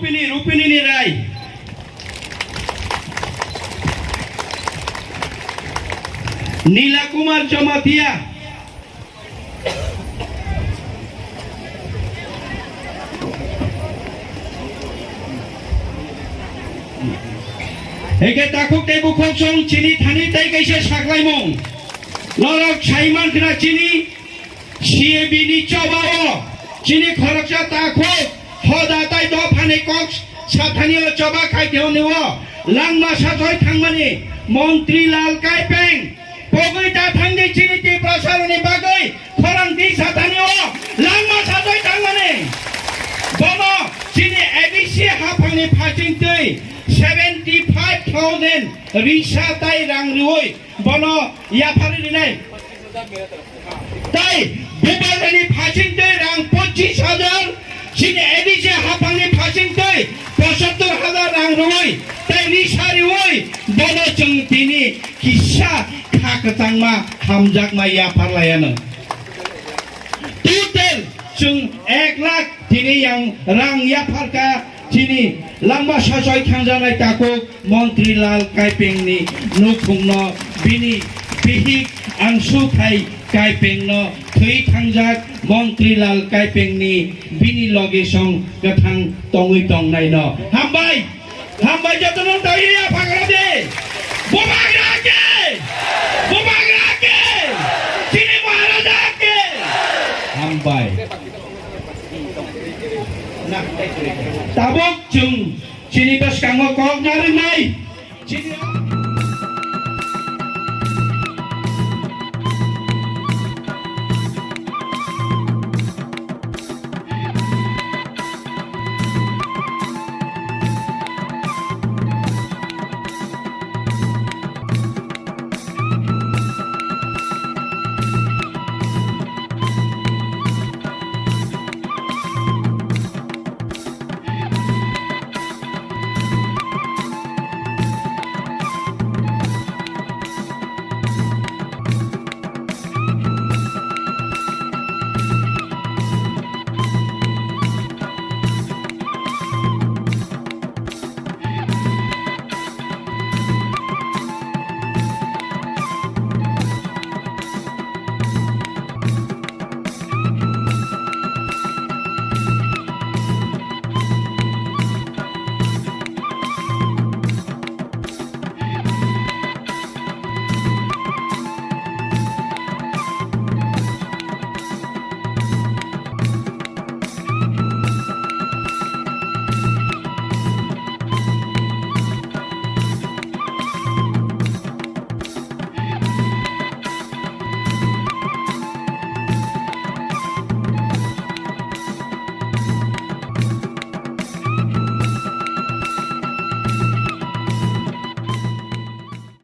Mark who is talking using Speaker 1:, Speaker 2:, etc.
Speaker 1: Rupini ni rai. Nila Kumar Jamatia. Eke takuk tebu kongsong cini thani tai kaise saklai mong. Lorok Chaiman kena cini CAB ni Chobao. Cini khoroksa takuk hoda tai do phane koks sathani o Chubakha theone wo langma sajoi thangmani Montrilal Kaipeng pogoi ta thangde cini ti prasaroni bagai khorang di sathani o langma sajoi thangmani bono cini ADC Haphang ni phaching tei 75,000 Risha tai rang ruoi bono ya phari ni nai tai Bubagra ni phaching tei rang 25,000 Sini ADC Haphang ni phaching tei 75,000 rang ruoi tai Risha ruoi bono chung tini kisah khakatang ma hamjak ma ya pharlayana total chung 1 lakh tini yang rang ya pharka Sini lama sajoi thangjanai takuk Montrilal Kaipengni Nukhungno bini pihik angsu thai Kaipengno thui thangjak Montrilal Kaipengni bini loge song gathang tongui tongnai no hambai jotono taiya phagrade Bubagra ke Sini Maharaja ke hambai tabok chung sini bas kanggo KOKBOROK nai